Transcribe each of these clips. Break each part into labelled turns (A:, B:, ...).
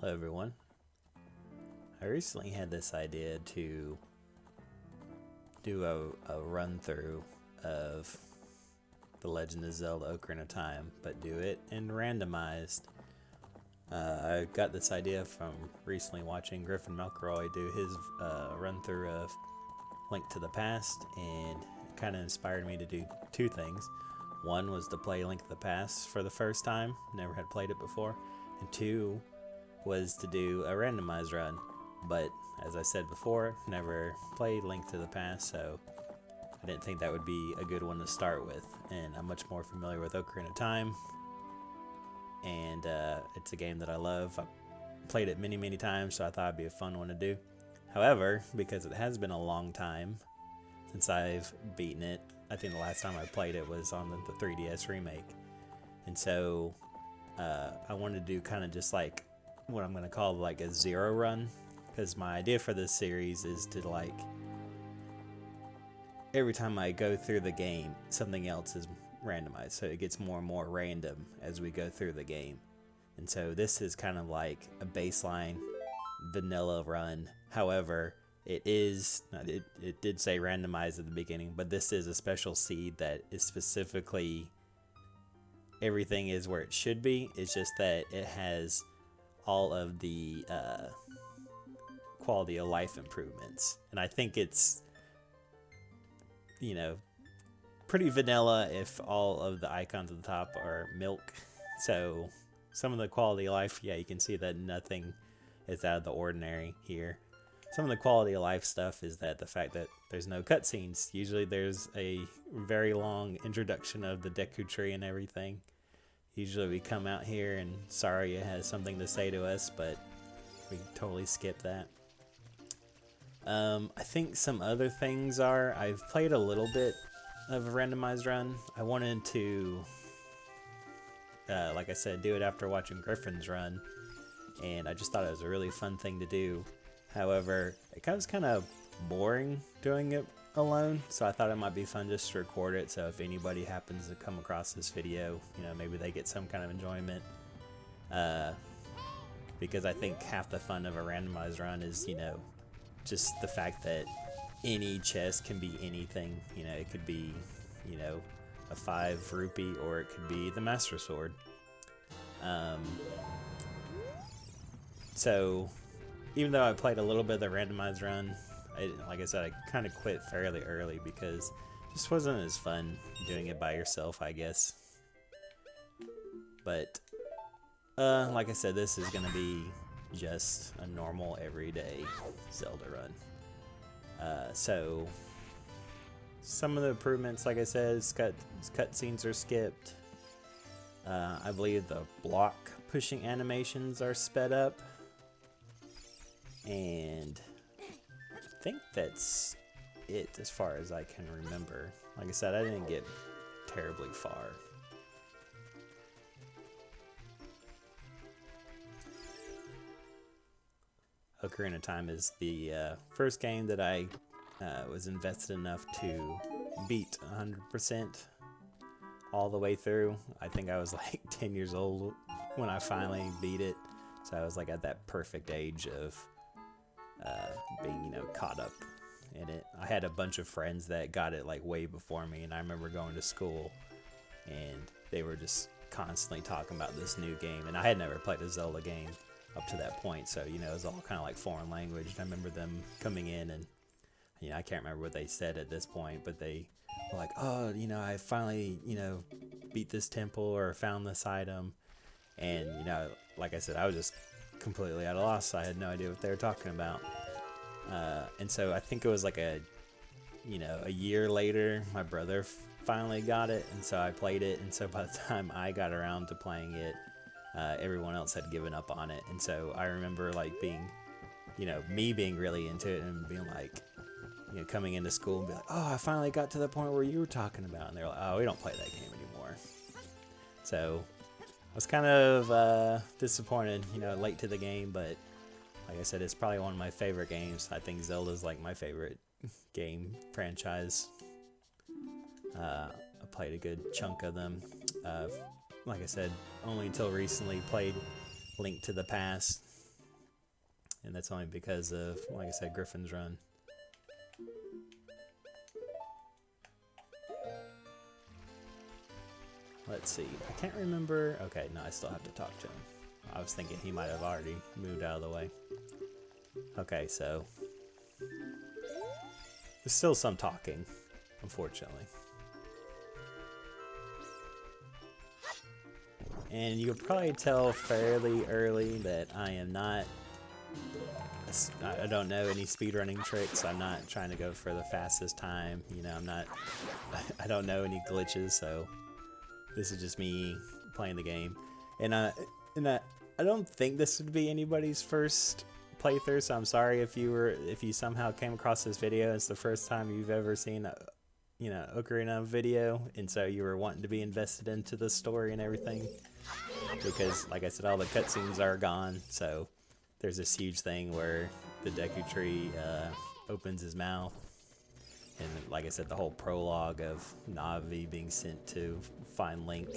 A: Hello everyone. I recently had this idea to do a run through of The Legend of Zelda Ocarina of Time, but do it in randomized. I got this idea from recently watching Griffin McElroy do his run through of Link to the Past, and it kind of inspired me to do two things. One was to play Link to the Past for the first time, never had played it before, and two was to do a randomized run. But as I said before, never played Link to the Past, so I didn't think that would be a good one to start with. And I'm much more familiar with Ocarina of Time, and it's a game that I love. I've played it many times, so I thought it'd be a fun one to do. However, because it has been a long time since I've beaten it, I think the last time I played it was on the 3DS remake. And so I wanted to do kind of just like what I'm going to call like a zero run, because my idea for this series is to like every time I go through the game, something else is randomized, so it gets more and more random as we go through the game. And so this is kind of like a baseline vanilla run. However, it did say randomized at the beginning, but this is a special seed that is specifically everything is where it should be. It's just that it has all of the quality of life improvements, and I think it's, pretty vanilla if all of the icons at the top are milk. So some of the quality of life, yeah, you can see that nothing is out of the ordinary here. Some of the quality of life stuff is that the fact that there's no cutscenes. Usually there's a very long introduction of the Deku Tree and everything. Usually we come out here and Saria has something to say to us, but we totally skip that. I think some other things are, I've played a little bit of a randomized run. I wanted to, like I said, do it after watching Griffin's run, and I just thought it was a really fun thing to do. However, it was kind of boring doing it alone, so I thought it might be fun just to record it, so if anybody happens to come across this video, maybe they get some kind of enjoyment. Because I think half the fun of a randomized run is, just the fact that any chest can be anything. It could be, a 5 rupee, or it could be the Master Sword. So even though I played a little bit of the randomized run, like I said, I kind of quit fairly early because it just wasn't as fun doing it by yourself, I guess. But like I said, this is gonna be just a normal everyday Zelda run. So some of the improvements, like I said, cutscenes are skipped. I believe the block pushing animations are sped up, and I think that's it as far as I can remember. Like I said, I didn't get terribly far. Ocarina of Time is the first game that I was invested enough to beat 100% all the way through. I think I was like 10 years old when I finally beat it, so I was like at that perfect age of being, caught up in it. I had a bunch of friends that got it like way before me, and I remember going to school and they were just constantly talking about this new game, and I had never played a Zelda game up to that point, so it was all kind of like foreign language. And I remember them coming in, and I can't remember what they said at this point, but they were like, oh, I finally beat this temple or found this item. And like I said, I was just completely at a loss. I had no idea what they were talking about. And so I think it was like a year later, my brother finally got it, and so I played it. And so by the time I got around to playing it, everyone else had given up on it. And so I remember like being, me being really into it and being like, coming into school and be like, oh, I finally got to the point where you were talking about. And they're like, oh, we don't play that game anymore. So I was kind of disappointed, late to the game, but like I said, it's probably one of my favorite games. I think Zelda's like my favorite game franchise. I played a good chunk of them. Like I said, only until recently played Link to the Past. and that's only because of, like I said, Griffin's run. Let's see. I can't remember. Okay, no, I still have to talk to him. I was thinking he might have already moved out of the way. Okay, so there's still some talking, unfortunately. And you could probably tell fairly early that I am not, I don't know any speedrunning tricks. I'm not trying to go for the fastest time. You know, I don't know any glitches, so this is just me playing the game. And I don't think this would be anybody's first playthrough, so I'm sorry if you somehow came across this video. It's the first time you've ever seen a, you know, Ocarina video, and so you were wanting to be invested into the story and everything. Because, like I said, all the cutscenes are gone, so there's this huge thing where the Deku Tree opens his mouth, and like I said, the whole prologue of Navi being sent to find Link.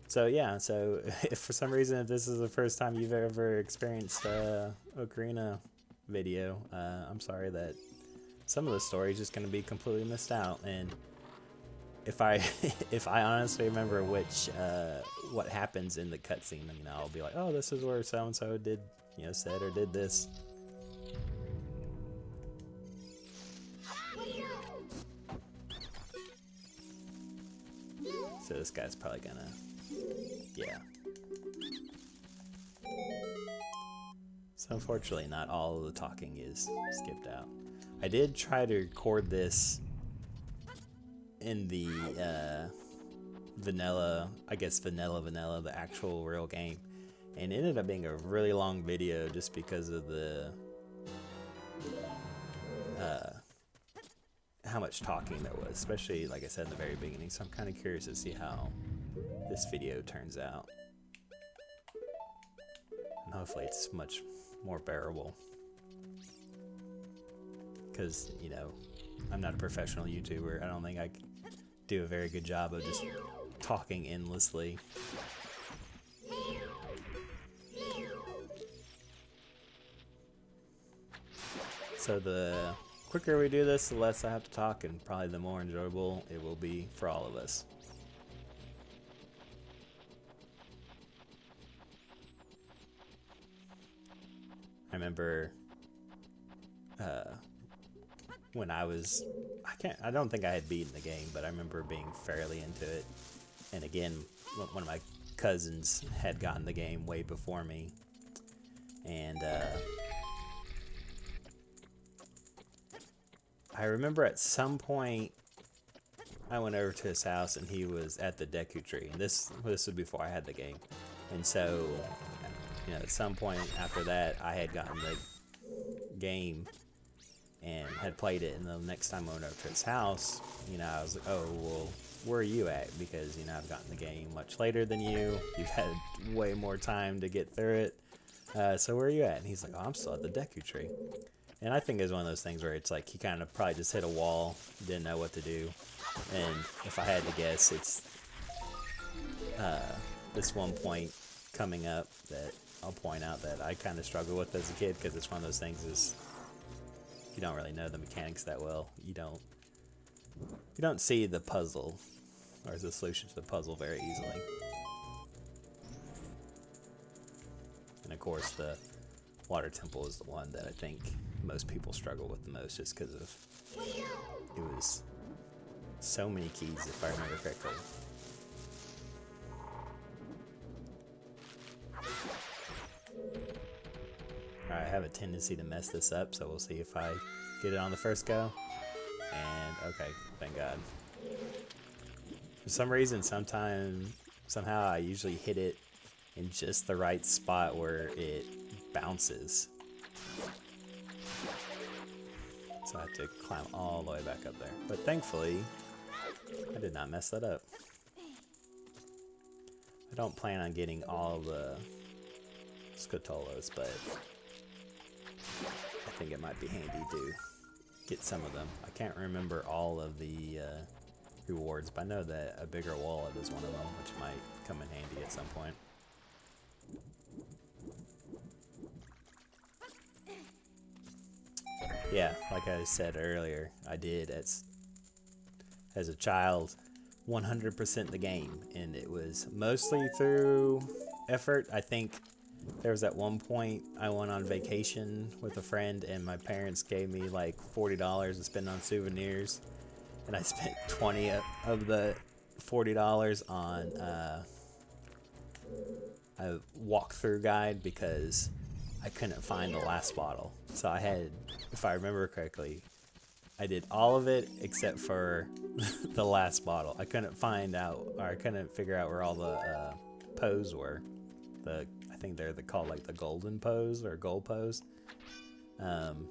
A: So yeah, so if for some reason if this is the first time you've ever experienced Ocarina video, I'm sorry that some of the story is just going to be completely missed out. And if I honestly remember what happens in the cutscene, you know, I'll be like, oh, this is where so and so did, you know, said or did this. So this guy's probably gonna, yeah. So unfortunately, not all of the talking is skipped out. I did try to record this in the vanilla, the actual real game, and it ended up being a really long video just because of the how much talking there was, especially like I said in the very beginning. So I'm kind of curious to see how this video turns out, and hopefully it's much more bearable, because, you know, I'm not a professional YouTuber. I don't think I do a very good job of just talking endlessly. So the quicker we do this, the less I have to talk, and probably the more enjoyable it will be for all of us. I remember when I don't think I had beaten the game, but I remember being fairly into it. And again, one of my cousins had gotten the game way before me, and I remember at some point I went over to his house and he was at the Deku Tree, and this was before I had the game. And so, you know, at some point after that, I had gotten the game and had played it, and the next time I went over to his house, you know, I was like, oh, well, where are you at? Because, you know, I've gotten the game much later than you. You've had way more time to get through it. So where are you at? And he's like, oh, I'm still at the Deku Tree. And I think it's one of those things where it's like he kind of probably just hit a wall, didn't know what to do. And if I had to guess, it's this one point coming up that I'll point out that I kind of struggled with as a kid, because it's one of those things is you don't really know the mechanics that well. You don't see the puzzle or the solution to the puzzle very easily. And of course, the water temple is the one that I think most people struggle with the most, just because of it was so many keys, if I remember correctly. Alright, I have a tendency to mess this up, so we'll see if I get it on the first go. And okay, thank God. For some reason, somehow I usually hit it in just the right spot where it bounces. So I have to climb all the way back up there. But thankfully, I did not mess that up. I don't plan on getting all the Scatolas, but I think it might be handy to get some of them. I can't remember all of the rewards, but I know that a bigger wallet is one of them, which might come in handy at some point. yeah, like I said earlier, I did as a child 100% the game, and it was mostly through effort. I think there was at one point I went on vacation with a friend, and my parents gave me like $40 to spend on souvenirs, and I spent 20 of the $40 on a walkthrough guide because I couldn't find the last bottle. So I had, if I remember correctly, I did all of it except for the last bottle. I couldn't find out, or I couldn't figure out where all the pose were. I think they're called like the golden pose or gold pose. And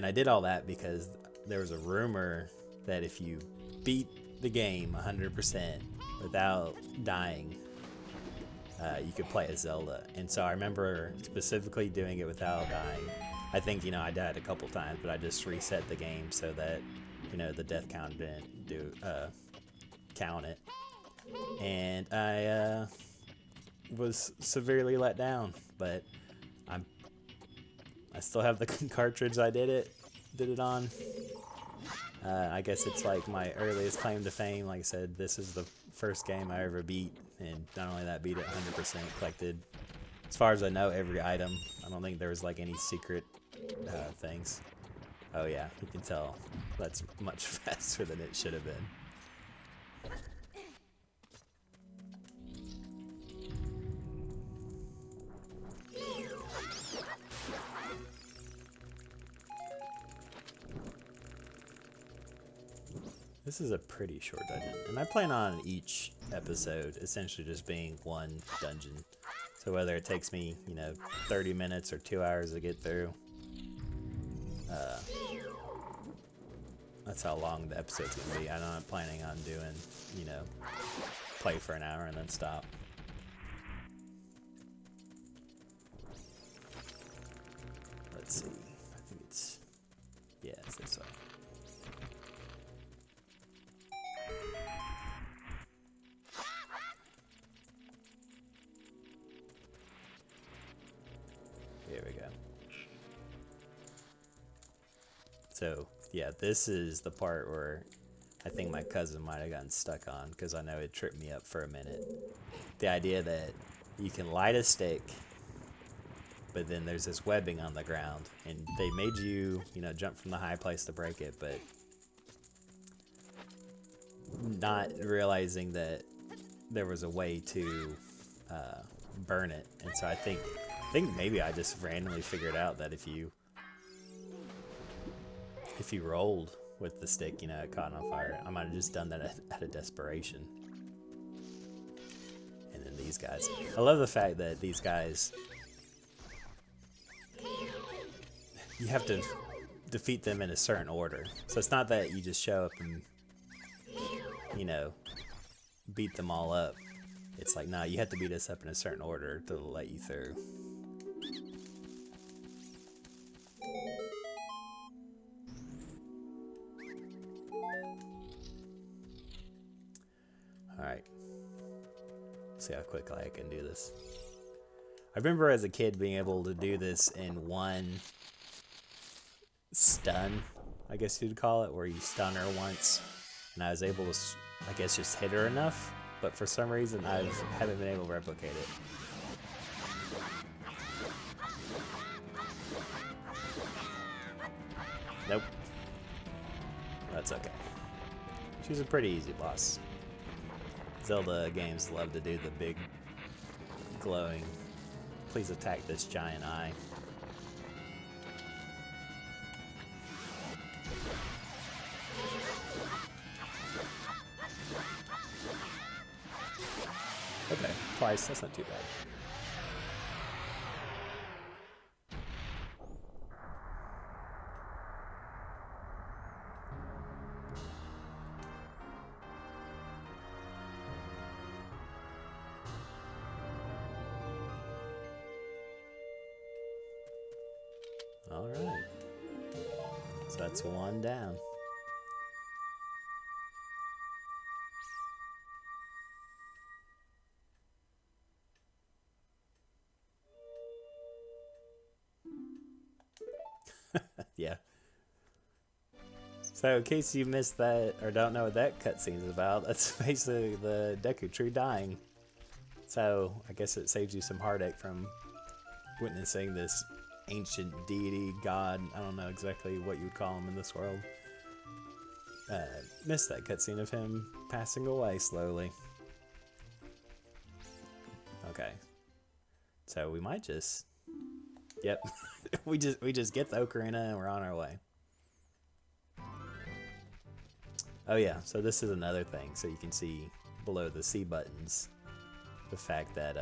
A: I did all that because there was a rumor that if you beat the game 100% without dying, you could play as Zelda. And so I remember specifically doing it without dying. I think, you know, I died a couple times, but I just reset the game so that, you know, the death count didn't count it. And I was severely let down, but I still have the cartridge I did it on. I guess it's like my earliest claim to fame. Like I said, this is the first game I ever beat, and not only that, beat it 100%, collected, as far as I know, every item. I don't think there was like any secret things. Oh yeah, you can tell that's much faster than it should have been. This is a pretty short dungeon, and I plan on each episode essentially just being one dungeon. So whether it takes me, you know, 30 minutes or 2 hours to get through, that's how long the episode's gonna be. I'm not planning on doing, you know, play for an hour and then stop. Let's see. I think it's, yeah, it's this way. Here we go. So, yeah, this is the part where I think my cousin might have gotten stuck on, because I know it tripped me up for a minute. The idea that you can light a stick, but then there's this webbing on the ground, and they made you, you know, jump from the high place to break it, but not realizing that there was a way to burn it. And so I think maybe I just randomly figured out that if you rolled with the stick, you know, it caught on fire. I might have just done that out of desperation. And then these guys, I love the fact that these guys, you have to defeat them in a certain order. So it's not that you just show up and, you know, beat them all up. It's like, no, you have to beat us up in a certain order to let you through. Alright. See how quickly I can do this. I remember as a kid being able to do this in one stun, I guess you'd call it, where you stun her once, and I was able to, I guess, just hit her enough, but for some reason I haven't been able to replicate it. Nope. That's okay. She's a pretty easy boss. Zelda games love to do the big glowing, please attack this giant eye. Okay, twice, that's not too bad. Alright, so that's one down. Yeah. So in case you missed that or don't know what that cutscene is about, that's basically the Deku Tree dying. So I guess it saves you some heartache from witnessing this ancient deity, god, I don't know exactly what you would call him in this world. Missed that cutscene of him passing away slowly. Okay. So we might just... Yep. we just get the ocarina and we're on our way. Oh yeah, so this is another thing. So you can see below the C buttons the fact that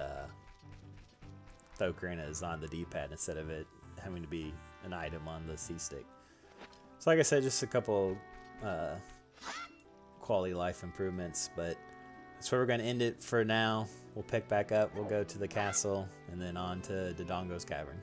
A: the ocarina is on the D-pad instead of it having to be an item on the C stick. So like I said, just a couple quality life improvements, but that's where we're going to end it for now. We'll pick back up, we'll go to the castle, and then on to Dodongo's Cavern.